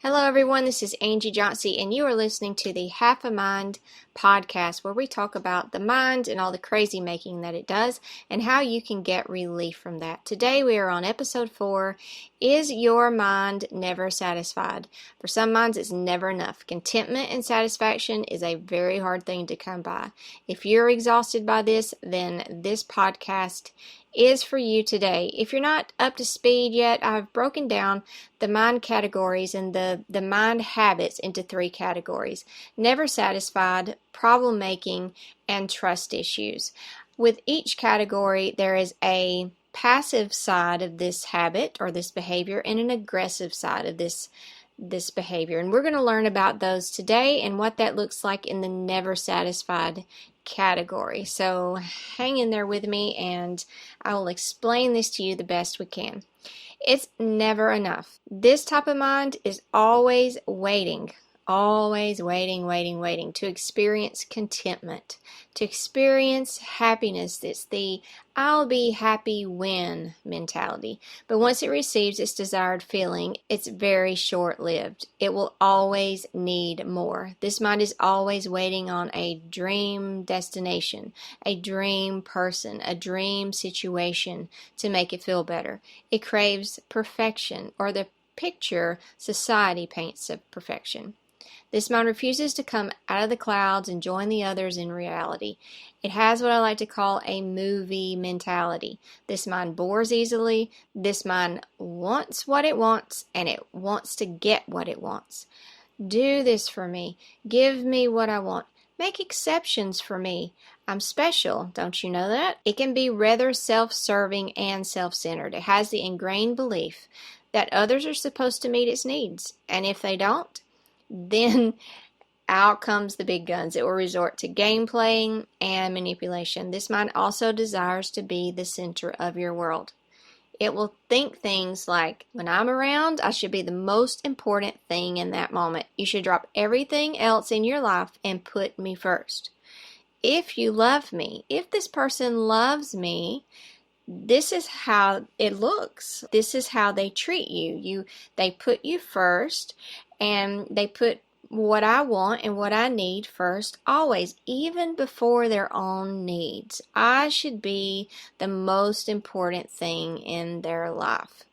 Hello, everyone. This is Angie Johnson, and you are listening to the Half a Mind podcast, where we talk about the mind and all the crazy making that it does and how you can get relief from that. Today, we are on episode 4. Is your mind never satisfied? For some minds, it's never enough. Contentment and satisfaction is a very hard thing to come by. If you're exhausted by this, then this podcast is for you today. If you're not up to speed yet, I've broken down the mind categories and the mind habits into 3 categories: never satisfied, problem making, and trust issues. With each category, there is a passive side of this habit or this behavior and an aggressive side of this behavior. And we're going to learn about those today and what that looks like in the never satisfied category. So hang in there with me and I will explain this to you the best we can. It's never enough. This type of mind is always waiting to experience contentment, to experience happiness. It's the I'll be happy when mentality. But once it receives its desired feeling, it's very short-lived. It will always need more. This mind is always waiting on a dream destination, a dream person, a dream situation to make it feel better. It craves perfection, or the picture society paints of perfection. This mind refuses to come out of the clouds and join the others in reality. It has what I like to call a movie mentality. This mind bores easily. This mind wants what it wants, and it wants to get what it wants. Do this for me. Give me what I want. Make exceptions for me. I'm special. Don't you know that? It can be rather self-serving and self-centered. It has the ingrained belief that others are supposed to meet its needs, and if they don't, then out comes the big guns. It will resort to game playing and manipulation. This mind also desires to be the center of your world. It will think things like, when I'm around, I should be the most important thing in that moment. You should drop everything else in your life and put me first. If you love me, if this person loves me, this is how it looks. This is how they treat you. They put you first, and they put what I want and what I need first, always, even before their own needs. I should be the most important thing in their life.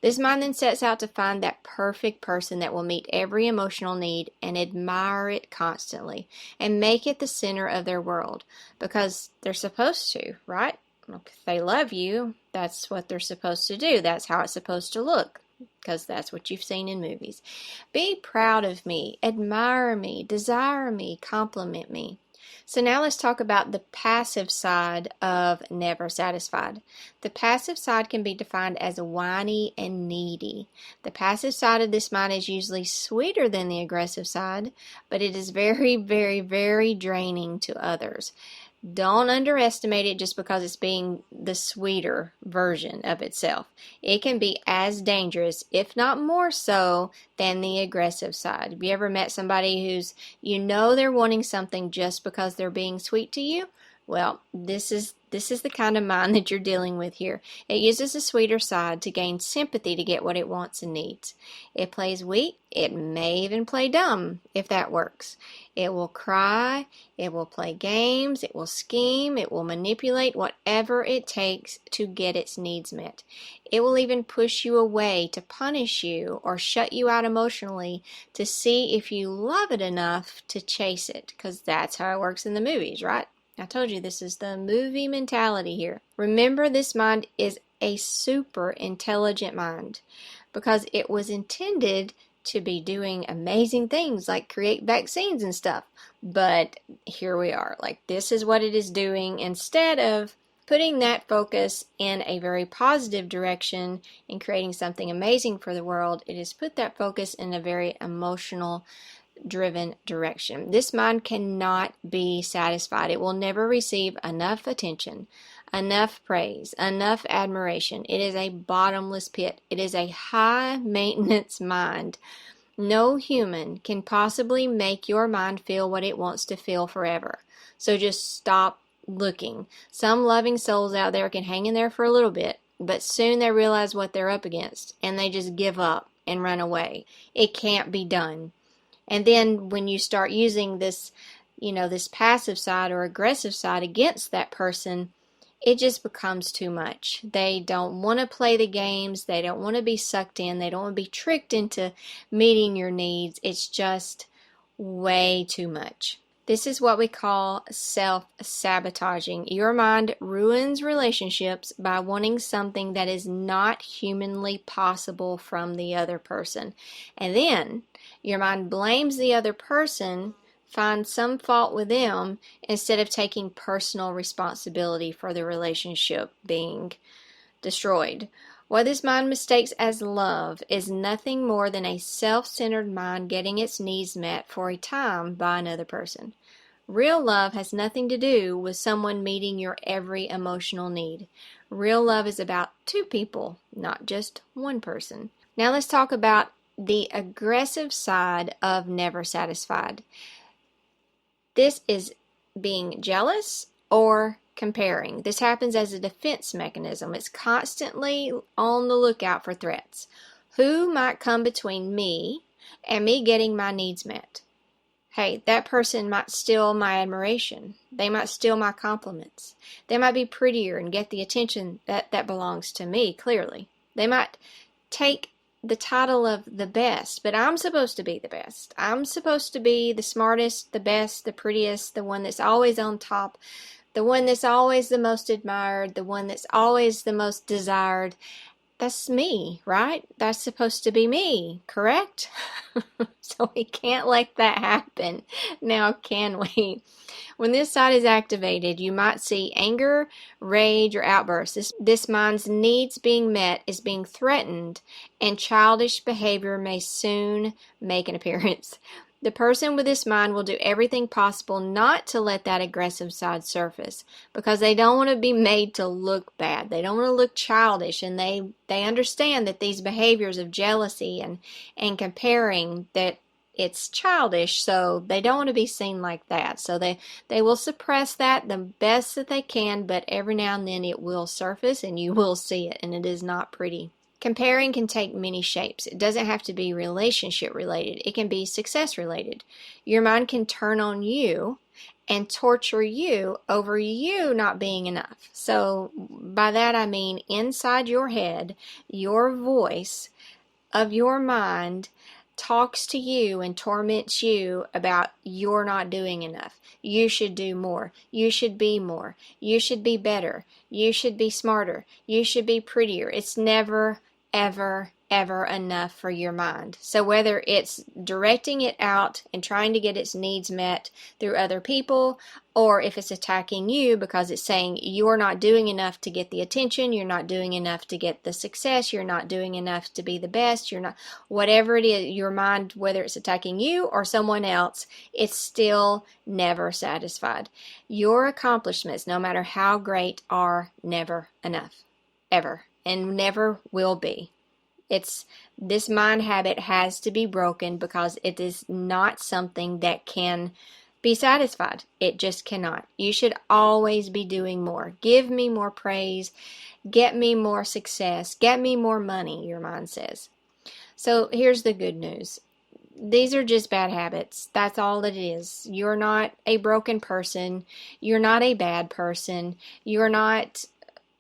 This mind then sets out to find that perfect person that will meet every emotional need and admire it constantly and make it the center of their world, because they're supposed to, right? If they love you, that's what they're supposed to do. That's how it's supposed to look, because that's what you've seen in movies. Be proud of me, admire me, desire me, compliment me. So now let's talk about the passive side of never satisfied. The passive side can be defined as whiny and needy. The passive side of this mind is usually sweeter than the aggressive side, but it is very, very, very draining to others. Don't underestimate it just because it's being the sweeter version of itself. It can be as dangerous, if not more so, than the aggressive side. Have you ever met somebody who's, they're wanting something just because they're being sweet to you? Well, this is the kind of mind that you're dealing with here. It uses the sweeter side to gain sympathy to get what it wants and needs. It plays weak. It may even play dumb if that works. It will cry. It will play games. It will scheme. It will manipulate whatever it takes to get its needs met. It will even push you away to punish you or shut you out emotionally to see if you love it enough to chase it, because that's how it works in the movies, right? I told you this is the movie mentality here. Remember, this mind is a super intelligent mind because it was intended to be doing amazing things like create vaccines and stuff. But here we are. This is what it is doing. Instead of putting that focus in a very positive direction and creating something amazing for the world, it has put that focus in a very emotional driven direction. This mind cannot be satisfied. It will never receive enough attention, enough praise, enough admiration. It is a bottomless pit. It is a high maintenance mind. No human can possibly make your mind feel what it wants to feel forever. So just stop looking. Some loving souls out there can hang in there for a little bit, but soon they realize what they're up against and they just give up. and run away. It can't be done. And then when you start using this, this passive side or aggressive side against that person, it just becomes too much. They don't want to play the games. They don't want to be sucked in. They don't want to be tricked into meeting your needs. It's just way too much. This is what we call self-sabotaging. Your mind ruins relationships by wanting something that is not humanly possible from the other person. And then your mind blames the other person, finds some fault with them, instead of taking personal responsibility for the relationship being destroyed. What this mind mistakes as love is nothing more than a self-centered mind getting its needs met for a time by another person. Real love has nothing to do with someone meeting your every emotional need. Real love is about two people, not just one person. Now let's talk about the aggressive side of never satisfied. This is being jealous or comparing. This happens as a defense mechanism. It's constantly on the lookout for threats. Who might come between me and me getting my needs met? Hey, that person might steal my admiration. They might steal my compliments. They might be prettier and get the attention that belongs to me, clearly. They might take the title of the best, but I'm supposed to be the best. I'm supposed to be the smartest, the best, the prettiest, the one that's always on top, the one that's always the most admired, the one that's always the most desired. That's me, right? That's supposed to be me, correct? So we can't let that happen. Now, can we? When this side is activated, you might see anger, rage, or outbursts. This mind's needs being met is being threatened, and childish behavior may soon make an appearance. The person with this mind will do everything possible not to let that aggressive side surface, because they don't want to be made to look bad. They don't want to look childish, and they understand that these behaviors of jealousy and comparing, that it's childish, so they don't want to be seen like that. So they will suppress that the best that they can, but every now and then it will surface and you will see it, and it is not pretty. Comparing can take many shapes. It doesn't have to be relationship related. It can be success related. Your mind can turn on you and torture you over you not being enough. So by that I mean inside your head, your voice of your mind talks to you and torments you about you're not doing enough. You should do more. You should be more. You should be better. You should be smarter. You should be prettier. It's never, ever, ever enough for your mind. So whether it's directing it out and trying to get its needs met through other people, or if it's attacking you because it's saying you're not doing enough to get the attention, you're not doing enough to get the success, you're not doing enough to be the best, you're not, whatever it is, your mind, whether it's attacking you or someone else, it's still never satisfied. Your accomplishments, no matter how great, are never enough. Ever. And never will be. This mind habit has to be broken because it is not something that can be satisfied. It just cannot. You should always be doing more. Give me more praise. Get me more success. Get me more money, your mind says. So here's the good news. These are just bad habits. That's all it is. You're not a broken person. You're not a bad person. You're not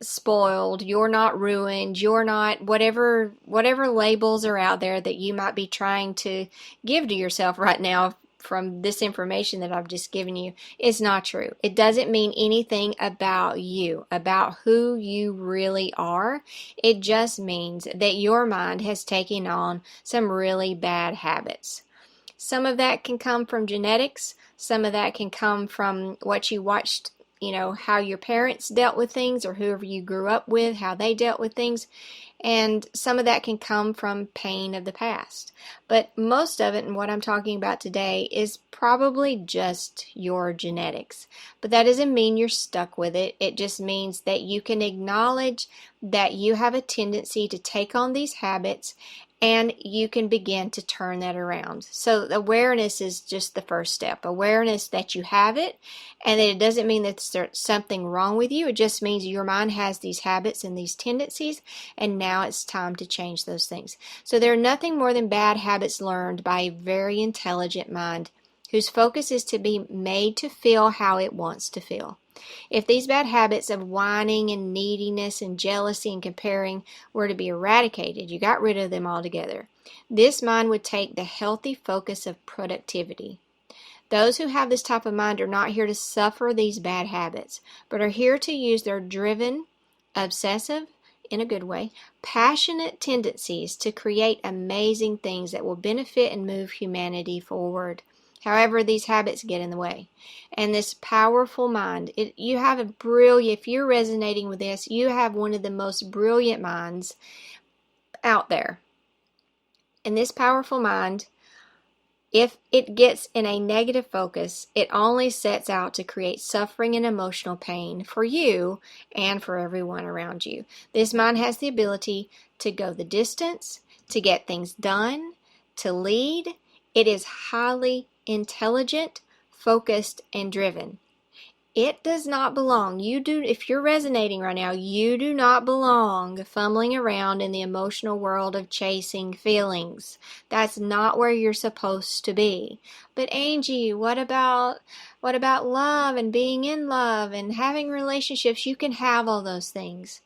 spoiled, you're not ruined, you're not whatever labels are out there that you might be trying to give to yourself right now from this information that I've just given you. Is not true. It doesn't mean anything about you, about who you really are. It just means that your mind has taken on some really bad habits. Some of that can come from genetics, some of that can come from what you watched, how your parents dealt with things, or whoever you grew up with, how they dealt with things. And some of that can come from pain of the past. But most of it, and what I'm talking about today, is probably just your genetics. But that doesn't mean you're stuck with it. It just means that you can acknowledge that you have a tendency to take on these habits and you can begin to turn that around. So awareness is just the first step. Awareness that you have it, and that it doesn't mean that there's something wrong with you. It just means your mind has these habits and these tendencies, and now it's time to change those things. So they're nothing more than bad habits learned by a very intelligent mind whose focus is to be made to feel how it wants to feel. If these bad habits of whining and neediness and jealousy and comparing were to be eradicated, you got rid of them altogether, this mind would take the healthy focus of productivity. Those who have this type of mind are not here to suffer these bad habits, but are here to use their driven, obsessive, in a good way, passionate tendencies to create amazing things that will benefit and move humanity forward. However, these habits get in the way. And this powerful mind, you have a brilliant, if you're resonating with this, you have one of the most brilliant minds out there. And this powerful mind, if it gets in a negative focus, it only sets out to create suffering and emotional pain for you and for everyone around you. This mind has the ability to go the distance, to get things done, to lead. It is highly intelligent, focused, and driven. It does not belong. If you're resonating right now, you do not belong fumbling around in the emotional world of chasing feelings. That's not where you're supposed to be. But Angie, what about love and being in love and having relationships? You can have all those things.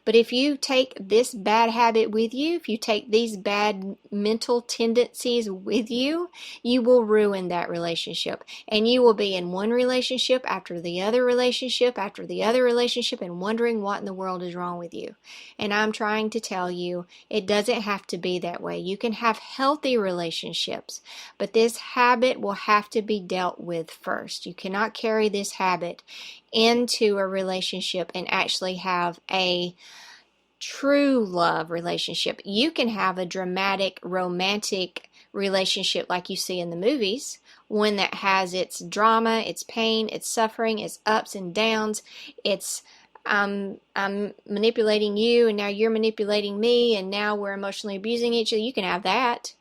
But if you take this bad habit with you, if you take these bad mental tendencies with you, you will ruin that relationship. And you will be in one relationship after the other relationship after the other relationship and wondering what in the world is wrong with you. And I'm trying to tell you, it doesn't have to be that way. You can have healthy relationships, but this habit will have to be dealt with first. You cannot carry this habit into a relationship and actually have a true love relationship. You can have a dramatic, romantic relationship like you see in the movies, one that has its drama, its pain, its suffering, its ups and downs, its I'm manipulating you and now you're manipulating me and now we're emotionally abusing each other. You can have that.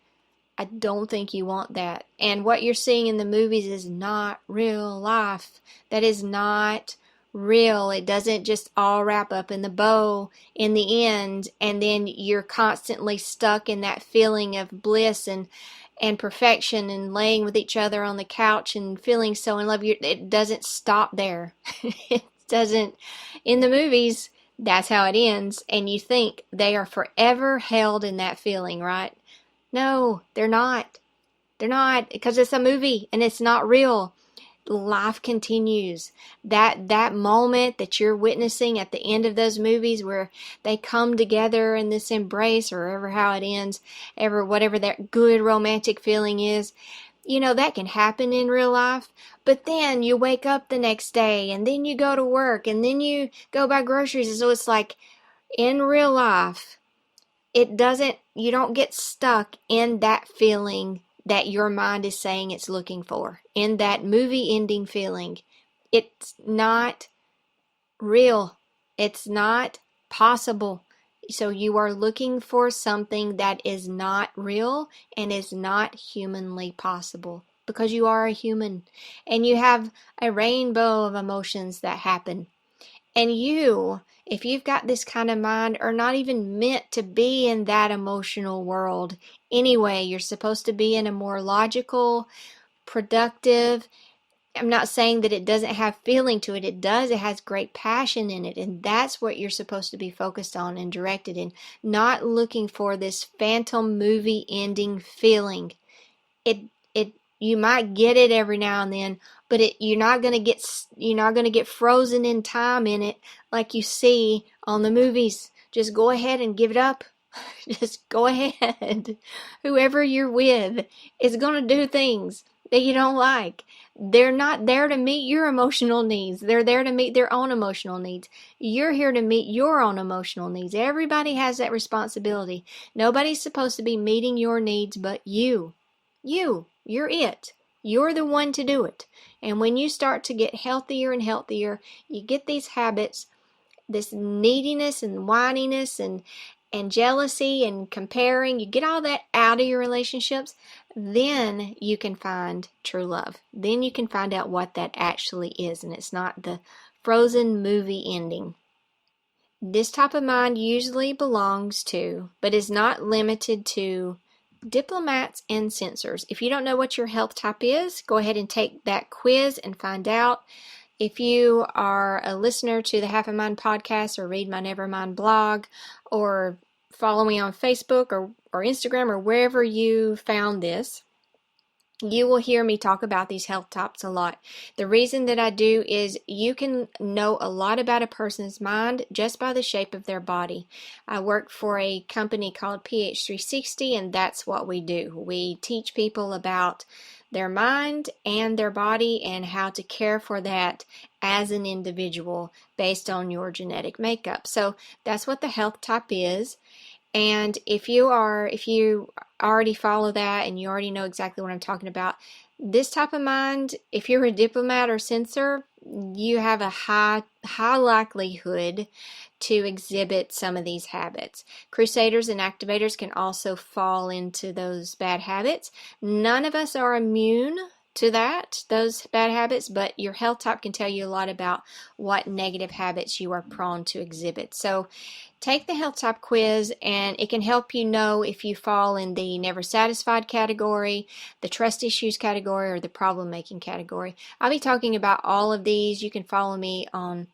I don't think you want that. And what you're seeing in the movies is not real life. That is not real. It doesn't just all wrap up in the bow in the end, and then you're constantly stuck in that feeling of bliss and perfection and laying with each other on the couch and feeling so in love. It doesn't stop there. It doesn't. In the movies, that's how it ends, and you think they are forever held in that feeling, right? No, they're not. They're not, because it's a movie and it's not real. Life continues. That moment that you're witnessing at the end of those movies where they come together in this embrace, or ever how it ends, whatever that good romantic feeling is, that can happen in real life. But then you wake up the next day and then you go to work and then you go buy groceries. And so it's like in real life, you don't get stuck in that feeling that your mind is saying it's looking for, in that movie ending feeling. It's not real. It's not possible. So you are looking for something that is not real and is not humanly possible, because you are a human and you have a rainbow of emotions that happen. And you, if you've got this kind of mind, are not even meant to be in that emotional world anyway. You're supposed to be in a more logical, productive. I'm not saying that it doesn't have feeling to it. It does. It has great passion in it. And that's what you're supposed to be focused on and directed in. Not looking for this phantom movie ending feeling. You might get it every now and then, but you're not going to get frozen in time in it like you see on the movies. Just go ahead and give it up. Just go ahead. Whoever you're with is going to do things that you don't like. They're not there to meet your emotional needs. They're there to meet their own emotional needs. You're here to meet your own emotional needs. Everybody has that responsibility. Nobody's supposed to be meeting your needs but you. You're it. You're the one to do it. And when you start to get healthier and healthier, you get these habits, this neediness and whininess and jealousy and comparing, you get all that out of your relationships, then you can find true love. Then you can find out what that actually is, and it's not the frozen movie ending. This type of mind usually belongs to, but is not limited to, diplomats and censors. If you don't know what your health type is, go ahead and take that quiz and find out. If you are a listener to the Half a Mind podcast, or read my Nevermind blog, or follow me on Facebook or Instagram, or wherever you found this, you will hear me talk about these health types a lot. The reason that I do is you can know a lot about a person's mind just by the shape of their body. I work for a company called PH360, and that's what we do. We teach people about their mind and their body and how to care for that as an individual based on your genetic makeup. So that's what the health type is. And if you already follow that and you already know exactly what I'm talking about, this type of mind, if you're a diplomat or censor, you have a high likelihood to exhibit some of these habits. Crusaders and activators can also fall into those bad habits. None of us are immune to those bad habits, but your health type can tell you a lot about what negative habits you are prone to exhibit. So take the health type quiz, and it can help you know if you fall in the never satisfied category, the trust issues category, or the problem making category. I'll be talking about all of these. You can follow me on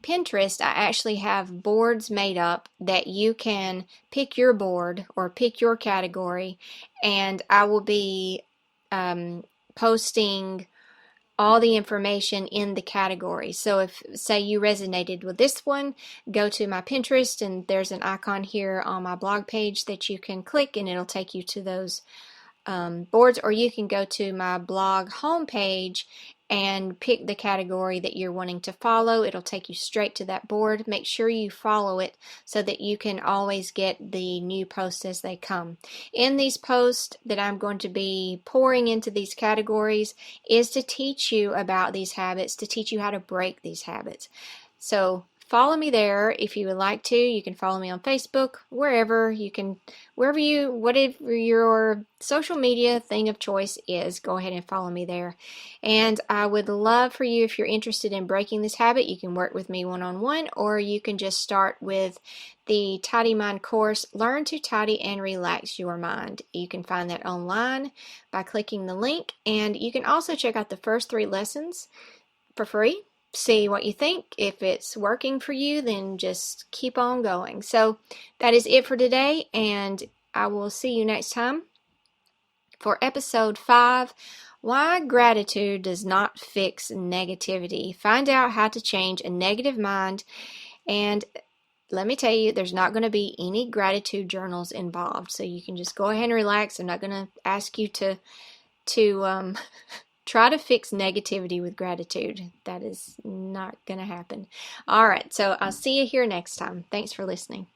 Pinterest. I actually have boards made up that you can pick your board or pick your category, and I will be posting all the information in the category. So if, say, you resonated with this one, go to my Pinterest, and there's an icon here on my blog page that you can click, and it'll take you to those boards, or you can go to my blog homepage and pick the category that you're wanting to follow. It'll take you straight to that board. Make sure you follow it so that you can always get the new posts as they come. In these posts that I'm going to be pouring into these categories is to teach you about these habits, to teach you how to break these habits. So follow me there if you would like to. You can follow me on Facebook, whatever your social media thing of choice is, go ahead and follow me there. And I would love for you, if you're interested in breaking this habit, you can work with me one-on-one, or you can just start with the Tidy Mind course, Learn to Tidy and Relax Your Mind. You can find that online by clicking the link, and you can also check out the first 3 lessons for free. See what you think. If it's working for you, then just keep on going. So that is it for today, and I will see you next time for episode 5, Why Gratitude Does Not Fix Negativity. Find out how to change a negative mind, and let me tell you, there's not going to be any gratitude journals involved, so you can just go ahead and relax. I'm not going to ask you to try to fix negativity with gratitude. That is not going to happen. All right, so I'll see you here next time. Thanks for listening.